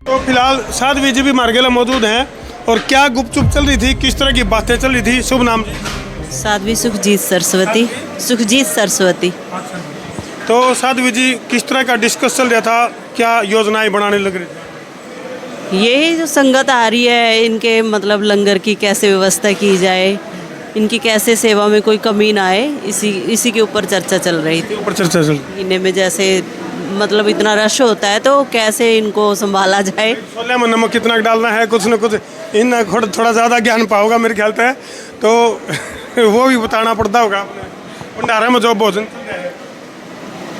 तो फिलहाल साध्वी जी भी मार्गेला मौजूद हैं। और क्या गुपचुप चल रही थी, किस तरह की बातें चल रही थी? शुभ नाम? साध्वी सुखजीत सरस्वती। सुखजीत सरस्वती। तो साध्वी जी किस तरह का डिस्कस चल रहा था, क्या योजनाएं बनाने लग रही थी? यही जो संगत आ रही है इनके मतलब लंगर की कैसे व्यवस्था की जाए, इनकी कैसे सेवा में कोई कमी ना आए, इसी के ऊपर चर्चा चल रही थी। ऊपर चर्चा चल महीने में जैसे मतलब इतना रश होता है तो कैसे इनको संभाला जाए। छोले में नमक कितना डालना है, कुछ न कुछ इन थोड़ा ज़्यादा ज्ञान पाओगा मेरे ख्याल से, तो वो भी बताना पड़ता होगा आपने। भंडारे में जो भोजन चल रहा है,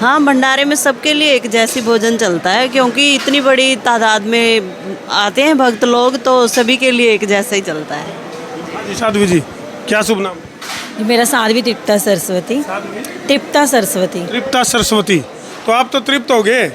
हाँ, भंडारे में सबके लिए एक जैसी भोजन चलता है क्योंकि इतनी बड़ी तादाद में आते हैं भक्त लोग, तो सभी के लिए एक जैसा ही चलता है। हाँ जी साध्वी जी, क्या शुभ नाम? मेरा साध्वी तृप्ता सरस्वती। तृप्ता सरस्वती। तृप्ता सरस्वती। तो आप तो तृप्त हो गए,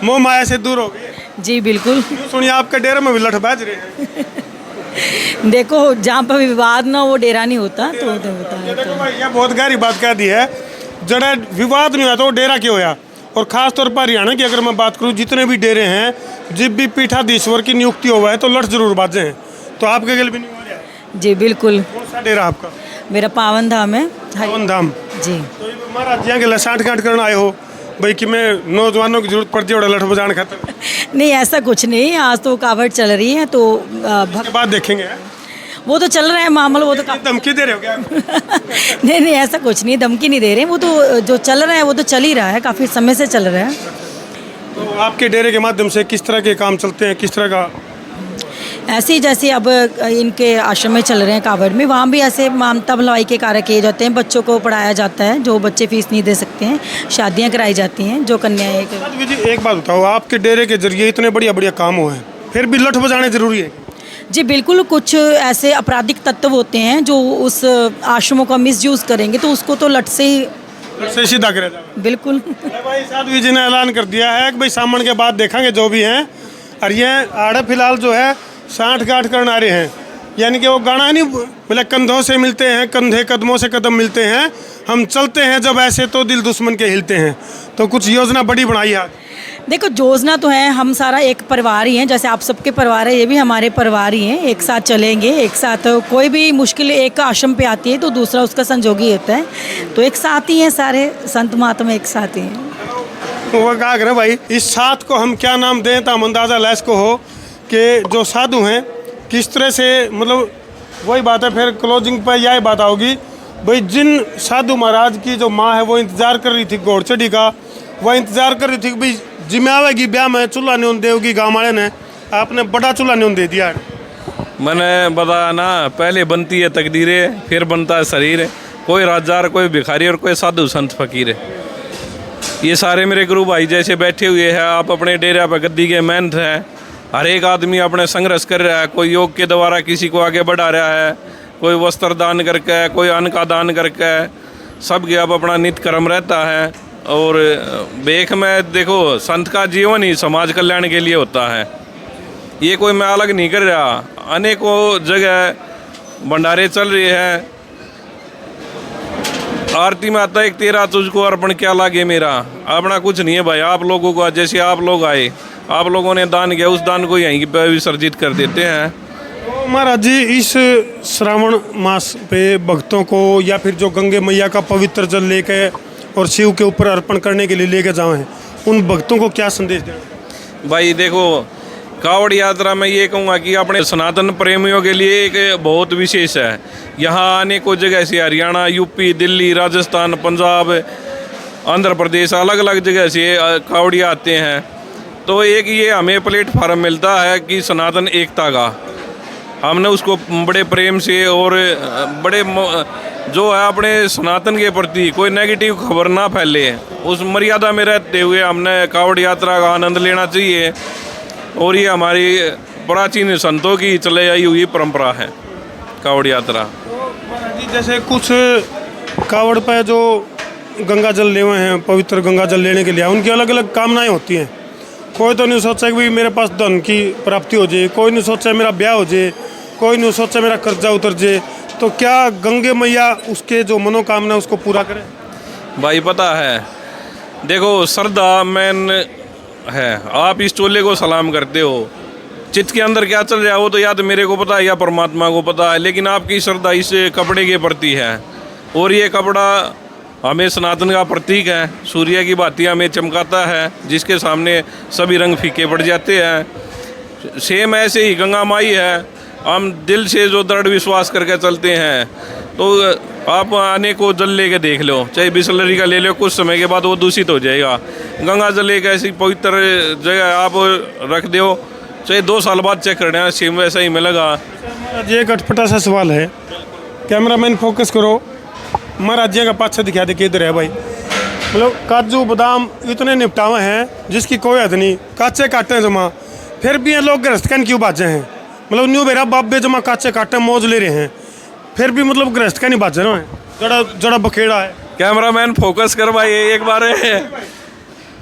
मोह माया से दूर हो गए। जी बिल्कुल। सुनिए आपके डेरे में भी लठ बाज रहे हैं। देखो जहाँ पर विवाद ना वो डेरा नहीं होता, तो होता है। देखो भाई, ये बहुत गहरी बात कह दी है। जड़ा विवाद नहीं हुआ तो वो डेरा क्यों होया? और खास तौर पर हरियाणा की अगर मैं बात करूँ, जितने भी डेरे हैं, जब भी पीठाधीश्वर की नियुक्ति हुआ है तो लठ जरूर बाजे हैं। तो आपके गल भी नहीं हो रहा है? जी बिल्कुल। कौन सा डेरा आपका? मेरा पावन धाम है। पावन धाम। जी। तो ये महाराज जी के लिए साठ गांठ करना आए हो भाई कि मैं नौजवानों की जरूरत पड़ती है और लठ बजान खातर? नहीं ऐसा कुछ नहीं, आज तो कावड़ चल रही है तो उसके बाद देखेंगे। वो तो चल रहा है मामला, वो तो धमकी दे रहे हो क्या? नहीं ऐसा कुछ नहीं, धमकी नहीं दे रहे, वो तो जो चल रहा है वो तो चल ही रहा है, काफ़ी समय से चल रहा है। तो आपके डेरे के माध्यम से किस तरह के काम चलते हैं, किस तरह का? ऐसे ही जैसे अब इनके आश्रम में चल रहे हैं कावड़ में, वहाँ भी ऐसे ममता भलाई के कार्य किए जाते हैं, बच्चों को पढ़ाया जाता है, जो बच्चे फीस नहीं दे सकते हैं, शादियाँ कराई जाती हैं, जो कन्याएं। साध्वी जी एक बात बताओ, आपके डेरे के जरिए इतने बढ़िया बढ़िया काम हुए हैं, फिर भी लठ बजाने जरूरी है? जी बिल्कुल, कुछ ऐसे आपराधिक तत्व होते हैं जो उस आश्रमों का मिसयूज़ करेंगे तो उसको तो लठ से ही सीधा करे जाए। बिल्कुल। भाई साध्वी जी ने ऐलान कर दिया है कि भाई सामन के बाद देखेंगे जो भी हैं। और ये आड़े फिलहाल जो है 60 गांठ करने आ रहे हैं, यानी कि वो गाना नहीं बोले, कंधों से मिलते हैं कंधे, कदमों से कदम मिलते हैं, हम चलते हैं जब ऐसे तो दिल दुश्मन के हिलते हैं। तो कुछ योजना बड़ी बनाई है। देखो योजना तो है, हम सारा एक परिवार ही हैं, जैसे आप सबके परिवार है, ये भी हमारे परिवार ही हैं, एक साथ चलेंगे, एक साथ कोई भी मुश्किल एक आश्रम पे आती है तो दूसरा उसका संजोगी होता है, तो एक साथ ही हैं, सारे संत महात्मा एक साथ ही हैं। वो क्या करें भाई, इस साथ को हम क्या नाम दें तो हम अंदाज़ा लैस को हो कि जो साधु हैं किस तरह से, मतलब वही बात है, फिर क्लोजिंग पर यही बात आओगी भाई, जिन साधु महाराज की जो माँ है वो इंतज़ार कर रही थी घोड़ चढ़ी का, वह इंतज़ार कर रही थी कि भाई जिम्मे आवेगी ब्याह में चूल्हा न्यून देगी, गाँव वाले ने आपने बड़ा चूल्हा न्यून दे दिया। मैंने बताया ना, पहले बनती है तकदीरें, फिर बनता है शरीर, कोई राजार, कोई भिखारी और कोई साधु संत फकीर। ये सारे मेरे गुरु भाई जैसे बैठे हुए हैं, आप अपने डेरा पर गद्दी के मेहनत हैं, हर एक आदमी अपने संघर्ष कर रहा है, कोई योग के द्वारा किसी को आगे बढ़ा रहा है, कोई वस्त्र दान करके, कोई अन्न का दान करके, सबके अब अपना नित्य कर्म रहता है। और बेख में देखो, संत का जीवन ही समाज कल्याण के लिए होता है, ये कोई मैं अलग नहीं कर रहा। अनेकों जगह भंडारे चल रहे हैं, आरती में आता है एक तेरा तुझको अर्पण क्या लागे मेरा, अपना कुछ नहीं है भाई, आप लोगों का जैसे आप लोग आए, आप लोगों ने दान किया, उस दान को यहीं पे विसर्जित कर देते हैं। तो महाराज जी इस श्रावण मास पे भक्तों को या फिर जो गंगे मैया का पवित्र जल लेके और शिव के ऊपर अर्पण करने के लिए लेके जाए हैं, उन भक्तों को क्या संदेश दें? भाई देखो, कावड़ यात्रा में ये कहूँगा कि अपने सनातन प्रेमियों के लिए एक बहुत विशेष है। यहाँ अनेकों जगह से, हरियाणा, यूपी, दिल्ली, राजस्थान, पंजाब, आंध्र प्रदेश, अलग अलग जगह से कावड़िया आते हैं। तो एक ये हमें प्लेटफार्म मिलता है कि सनातन एकता का, हमने उसको बड़े प्रेम से और बड़े जो है अपने सनातन के प्रति कोई नेगेटिव खबर ना फैले, उस मर्यादा में रहते हुए हमने कावड़ यात्रा का आनंद लेना चाहिए। और ये हमारी प्राचीन संतों की चले आई हुई परंपरा है कावड़ यात्रा। तो महाराज जी जैसे कुछ कावड़ पे जो गंगा जल ले हुए हैं, पवित्र गंगा जल लेने के लिए, उनकी अलग अलग कामनाएं होती हैं। कोई तो नहीं सोचा कि भाई मेरे पास धन की प्राप्ति हो जाए, कोई नहीं सोचा मेरा ब्याह हो जाए, कोई नहीं सोचा मेरा कर्जा उतर जाए। तो क्या गंगे मैया उसके जो मनोकामना उसको पूरा करें? भाई पता है, देखो श्रद्धा मैन है, आप इस चोले को सलाम करते हो, चित्त के अंदर क्या चल रहा है वो तो या तो मेरे को पता है या परमात्मा को पता है, लेकिन आपकी श्रद्धा इस कपड़े के प्रति है। और ये कपड़ा हमें सनातन का प्रतीक है, सूर्य की भांति हमें चमकाता है, जिसके सामने सभी रंग फीके पड़ जाते हैं। सेम ऐसे ही गंगा माई है, हम दिल से जो दृढ़ विश्वास करके चलते हैं, तो आप आने को जल लेके देख लो, चाहे बिसलरी का ले लो, कुछ समय के बाद वो दूषित हो जाएगा। गंगा जल एक ऐसी पवित्र जगह आप रख दो, चाहे 2 साल बाद चेक करना, सेम वैसा ही मिलेगा। महाराज जी एक अटपटा सा सवाल है, कैमरामैन फोकस करो, महाराज जी का पाछा दिखा दे किधर है भाई। मतलब काजू बादाम इतने निपटावे हैं जिसकी कोई हद नहीं, काचे काटे जमा, फिर भी ये लोग गृहस्थ क्यों बाजे हैं। मतलब न्यू मेरा बाप बे जमा काचे काटे मौज ले रहे हैं, फिर भी मतलब गृहस्थ का नहीं बाजे रहे हैं, जड़ा जड़ा बखेड़ा है। कैमरामैन फोकस कर भाई, एक बार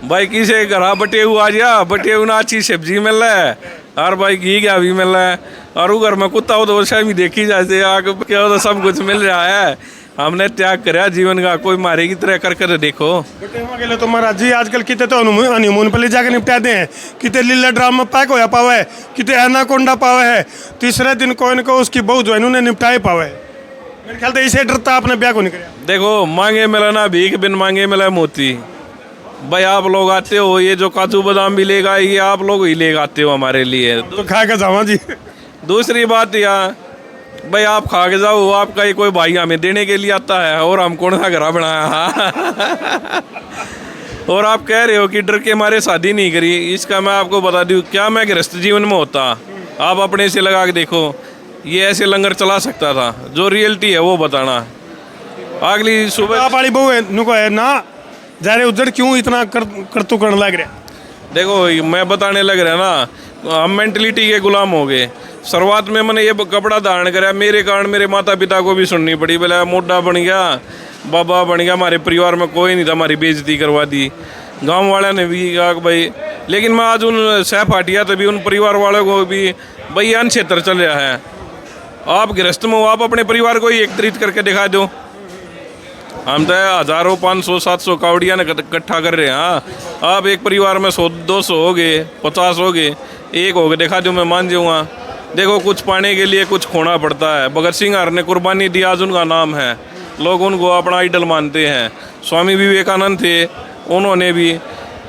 भाई किसे घर बटे हुआ आ जा, बटे हुआ अच्छी सब्जी मिल रहा है, और भाई घी क्या भी मिल रहा है, और वो घर में कुत्ता हो तो वो शायद देखी जाते आग क्या हो तो सब कुछ मिल रहा है। हमने त्याग कराया जीवन का, कोई मारे की तरह कर कर देखो। बटे हुआ के लिए तो महाराज जी आजकल कितने तो हनीमून पर ले जाकर निपटाते हैं, कितने लीला ड्रामा पैक होया पावा है, कितने एनाकोंडा पावा है, तीसरे दिन कोई न कोई उसकी बहू जो है उन्होंने निपटाए पावा है। मेरे ख्याल से इसे डरता आपने ब्याह को नहीं कराया। देखो मांगे मिला ना भीख, बिन मांगे मिला मोती। भाई आप लोग आते हो, ये जो काजू बादाम भी लेगा ये आप लोग ही लेकर आते हो हमारे लिए, तो खा के जावा जी। दूसरी बात यार भाई आप खा के जाओ, आपका ही कोई भाई हमें देने के लिए आता है, और हम कौन सा घर बनाया। और आप कह रहे हो कि डर के मारे शादी नहीं करी, इसका मैं आपको बता दूं, क्या मैं गृहस्थ जीवन में होता, आप अपने से लगा के देखो, ये ऐसे लंगर चला सकता था। जो रियलिटी है वो बताना। अगली सुबह आप वाली बहू है नुको है ना, जा रहे उजड़ क्यों इतना करतू करने लग रहा। देखो मैं बताने लग रहा ना, हम मेंटलिटी के गुलाम हो गए। शुरुआत में मैंने ये कपड़ा धारण कराया, मेरे कारण मेरे माता पिता को भी सुननी पड़ी, बोला मोटा बन गया, बाबा बन गया, हमारे परिवार में कोई नहीं था, हमारी बेइज्जती करवा दी गांव वाले ने भी कहा भाई। लेकिन मैं आज उन सहपाठिया तभी उन परिवार वालों को भी भाई अन क्षेत्र चल रहा है, आप गृहस्थ में हो, आप अपने परिवार को ही एकत्रित करके दिखा दो। हम तो हज़ारों 500 700 कावड़िया ने इकट्ठा कर रहे हैं। हाँ आप एक परिवार में 100 200 हो गए, 50 हो गए, एक हो गए, दिखा दो, मैं मान जाऊँगा। देखो कुछ पाने के लिए कुछ खोना पड़ता है। भगत सिंह हर ने कुर्बानी दी, आज उनका नाम है, लोग उनको अपना आइडल मानते हैं। स्वामी विवेकानंद थे, उन्होंने भी।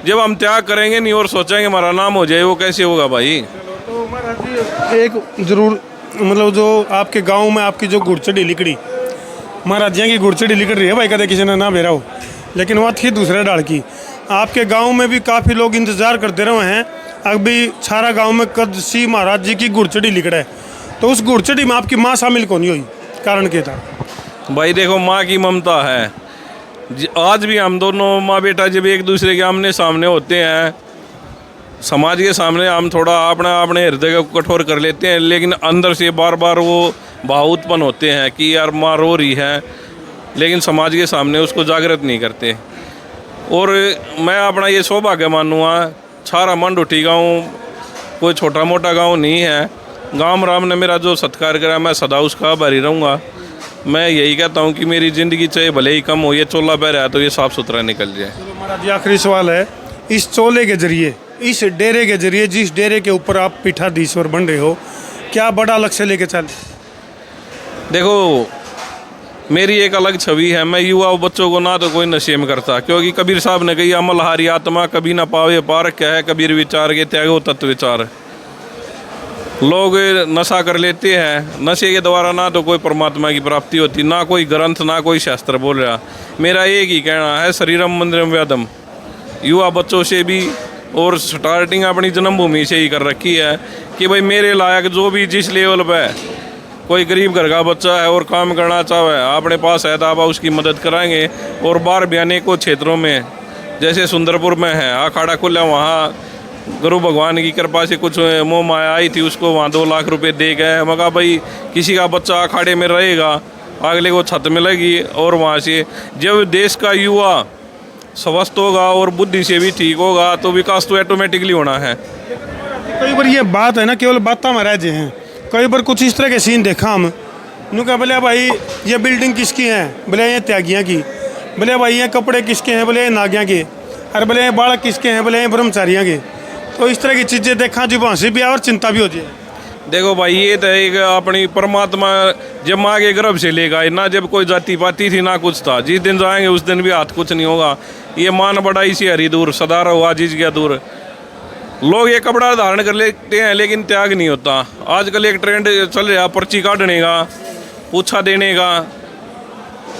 जब हम त्याग करेंगे नहीं और सोचेंगे हमारा नाम हो जाए, वो कैसे होगा भाई। तो महाराज जी एक जरूर मतलब जो आपके गांव में आपकी जो गुड़चड़ी लिकड़ी, महाराज जी की गुड़चड़ी लिकड़ रही है भाई, कदे किसी ने ना बेरा हो, लेकिन वह थी दूसरे डाल की। आपके गांव में भी काफ़ी लोग इंतज़ार करते रहे हैं, अभी सारा गांव में कद सी महाराज जी की गुड़चड़ी लिकड़ा है, तो उस गुड़चड़ी में आपकी माँ शामिल कौन नहीं हुई, कारण क्या था। भाई देखो माँ की ममता है। आज भी हम दोनों माँ बेटा जब एक दूसरे के आमने सामने होते हैं, समाज के सामने हम थोड़ा अपने हृदय को कठोर कर लेते हैं, लेकिन अंदर से बार बार वो भाव उत्पन्न होते हैं कि यार माँ रो रही है, लेकिन समाज के सामने उसको जागृत नहीं करते। और मैं अपना ये सौभाग्य मानूँगा, छारा मंडोठी गाँव कोई छोटा मोटा गाँव नहीं है। गाँव राम ने मेरा जो सत्कार करा, मैं सदा उसका आभारी रहूँगा। मैं यही कहता हूँ कि मेरी ज़िंदगी चाहे भले ही कम हो, ये चोला पह रहा है तो ये साफ़ सुथरा निकल जाए। महाराज जी आखिरी सवाल है, इस चोले के जरिए, इस डेरे के जरिए, जिस डेरे के ऊपर आप पीठाधीश्वर बन रहे हो, क्या बड़ा लक्ष्य लेके चल। देखो मेरी एक अलग छवि है, मैं युवा बच्चों को ना तो कोई नशे में करता, क्योंकि कबीर साहब ने कही अमलहारी आत्मा कभी ना पावे पार, क्या है कबीर विचार के त्यागो तत्व विचार। लोग नशा कर लेते हैं, नशे के द्वारा ना तो कोई परमात्मा की प्राप्ति होती, ना कोई ग्रंथ, ना कोई शास्त्र बोल रहा। मेरा एक ही कहना है, शरीरम मंदिरम व्यादम। युवा बच्चों से भी और स्टार्टिंग अपनी जन्मभूमि से ही कर रखी है कि भाई मेरे लायक जो भी जिस लेवल पर कोई गरीब घर का बच्चा है और काम करना चाहे, अपने पास है तो आप उसकी मदद कराएंगे। और बाहर भी अनेकों क्षेत्रों में, जैसे सुंदरपुर में है अखाड़ा खुला, वहाँ गुरु भगवान की कृपा से कुछ मोह माया आई थी, उसको वहाँ 2 लाख रुपए दे गए। मैं कहा भाई किसी का बच्चा अखाड़े में रहेगा, अगले को छत मिलेगी, और वहाँ से जब देश का युवा स्वस्थ होगा और बुद्धि से भी ठीक होगा तो विकास तो ऑटोमेटिकली होना है। कई बार ये बात है ना, केवल बातें में रह जाए हैं। कई बार कुछ इस तरह के सीन देखा हम, यूँ कहा बोले भाई ये बिल्डिंग किसकी है, बोले ये त्यागियाँ की, बोले भाई ये कपड़े किसके हैं, बोले ये नागियाँ के, अरे बोले ये बालक किसके हैं, बोले ये ब्रह्मचारियाँ के। तो इस तरह की चीज़ें देखा जी हंसी भी आए और चिंता भी हो जाए। देखो भाई, ये तो एक अपनी परमात्मा जब माँ के गर्भ से लेगा, ना जब कोई जाति पाती थी ना कुछ था। जिस दिन जाएंगे उस दिन भी हाथ कुछ नहीं होगा। ये मान बढ़ाई से हरी दूर, सदा रहो आजीज गया दूर। लोग ये कपड़ा धारण कर लेते हैं लेकिन त्याग नहीं होता। आजकल एक ट्रेंड चल रहा पर्ची काटने का, पूछा देने का।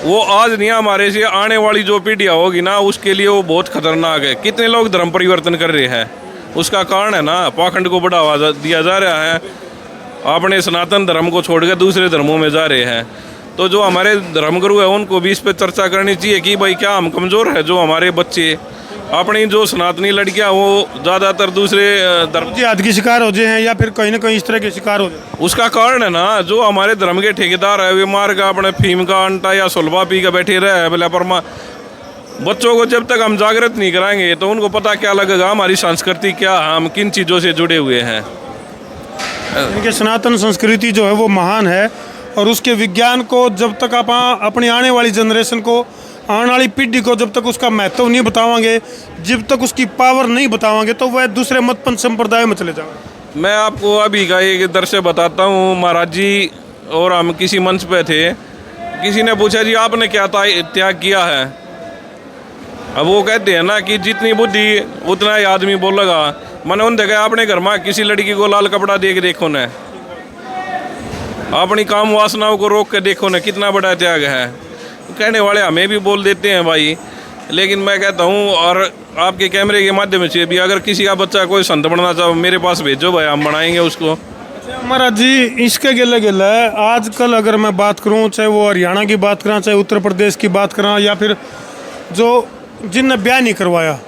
वो आज नहीं, हमारे से आने वाली जो पीढ़ियाँ होगी ना, उसके लिए वो बहुत खतरनाक है। कितने लोग धर्म परिवर्तन कर रहे हैं, उसका कारण है ना पाखंड को बढ़ावा दिया जा रहा है। अपने सनातन धर्म को छोड़कर दूसरे धर्मों में जा रहे हैं। तो जो हमारे धर्मगुरु है उनको भी इस पर चर्चा करनी चाहिए कि भाई क्या हम कमज़ोर है जो हमारे बच्चे, अपनी जो सनातनी लड़कियां वो ज़्यादातर दूसरे धर्म जिहाद की शिकार हो जाए हैं या फिर कहीं ना कहीं इस तरह के शिकार हो जाए। उसका कारण है ना जो हमारे धर्म के ठेकेदार है वे मार का अपने फीम का अंटा या सुलभा पी का बैठे रहे हैं। बोले परमा बच्चों को जब तक हम जागृत नहीं कराएंगे तो उनको पता क्या लगेगा हमारी संस्कृति क्या है, हम किन चीज़ों से जुड़े हुए हैं। इनके सनातन संस्कृति जो है वो महान है और उसके विज्ञान को जब तक आप अपनी आने वाली जनरेशन को, आने वाली पीढ़ी को जब तक उसका महत्व नहीं बतावांगे, जब तक उसकी पावर नहीं बतावांगे तो वह दूसरे मतपंथ संप्रदाय में चले जाएंगे। मैं आपको अभी का एक दृश्य बताता हूँ। महाराज जी और हम किसी मंच पे थे, किसी ने पूछा जी आपने क्या त्याग किया है। अब वो कहते हैं ना कि जितनी बुद्धि उतना ही आदमी बोलेगा। मैंने उन देखा अपने घर में किसी लड़की को लाल कपड़ा दे के देखो न, अपनी काम वासनाओं को रोक के देखो न, कितना बड़ा त्याग है। कहने वाले हमें भी बोल देते हैं भाई, लेकिन मैं कहता हूँ और आपके कैमरे के माध्यम से भी अगर किसी का बच्चा कोई संत बनना चाहो मेरे पास भेजो भाई, हम बनाएंगे उसको। महाराज जी इसके गिले गिले आजकल अगर मैं बात करूँ, चाहे वो हरियाणा की बात करा, चाहे उत्तर प्रदेश की बात करा, या फिर जो जिनने ब्याह नहीं करवाया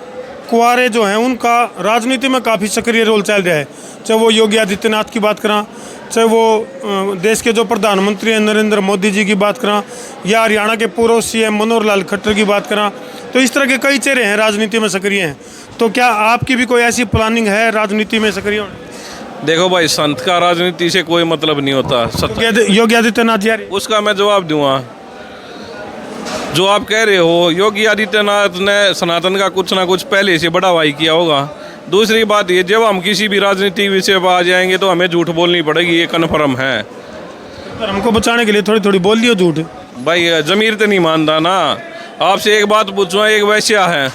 कुंवारे जो हैं उनका राजनीति में काफ़ी सक्रिय रोल चल रहा है। चाहे वो योगी आदित्यनाथ की बात करा, चाहे वो देश के जो प्रधानमंत्री हैं नरेंद्र मोदी जी की बात करा, या हरियाणा के पूर्व सीएम मनोहर लाल खट्टर की बात करा, तो इस तरह के कई चेहरे हैं राजनीति में सक्रिय हैं। तो क्या आपकी भी कोई ऐसी प्लानिंग है राजनीति में सक्रिय होने? देखो भाई, संत का राजनीति से कोई मतलब नहीं होता। योगी आदित्यनाथ यार, उसका मैं जवाब दूंगा। जो आप कह रहे हो, योगी आदित्यनाथ ने सनातन का कुछ ना कुछ पहले से बढ़ावा ही किया होगा। दूसरी बात ये, जब हम किसी भी राजनीतिक विषय पर आ जाएंगे तो हमें झूठ बोलनी पड़ेगी, ये कन्फर्म है। हमको बचाने के लिए थोड़ी थोड़ी बोल लियो झूठ। भाई जमीर तो नहीं मानता ना। आपसे एक बात पूछूँ, एक वैश्या है,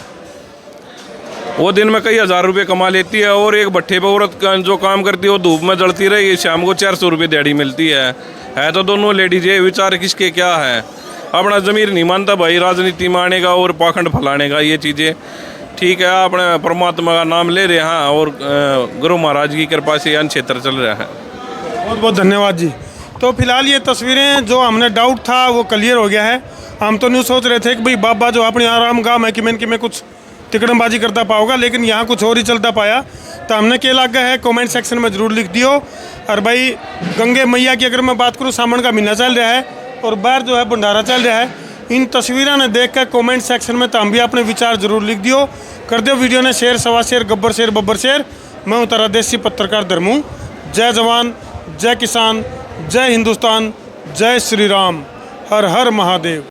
वो दिन में कई हज़ार रुपये कमा लेती है और एक भट्ठे पर औरत जो काम करती है वो धूप में जलती रही, शाम को 400 रुपये दिहाड़ी मिलती है तो दोनों लेडीज है, विचार किसके क्या है। अपना ज़मीर नहीं मानता भाई राजनीति में आने का और पाखंड फैलाने का, ये चीज़ें ठीक है। अपने परमात्मा का नाम ले रहे हैं और गुरु महाराज की कृपा से अन क्षेत्र चल रहा है। बहुत बहुत धन्यवाद जी। तो फिलहाल ये तस्वीरें जो हमने डाउट था वो क्लियर हो गया है। हम तो नहीं सोच रहे थे कि भाई बाबा जो अपने आराम गाँव है कि मैं कुछ तिकड़मबाजी करता पाऊँगा, लेकिन यहाँ कुछ और ही चलता पाया। तो हमने क्या लगा है कमेंट सेक्शन में ज़रूर लिख दियो। और भाई गंगे मैया की अगर मैं बात करूँ, सावन का महीना चल रहा है और बाहर जो है भंडारा चल रहा है। इन तस्वीरों ने देख कर कमेंट सेक्शन में तो हम भी अपने विचार जरूर लिख दियो। कर दियो वीडियो ने शेयर, सवा share, Gabbar share, Babbar share. मैं हूँ तारा देसी पत्रकार धर्मू। जय जवान, जय किसान, जय हिंदुस्तान, जय श्री राम, हर हर महादेव।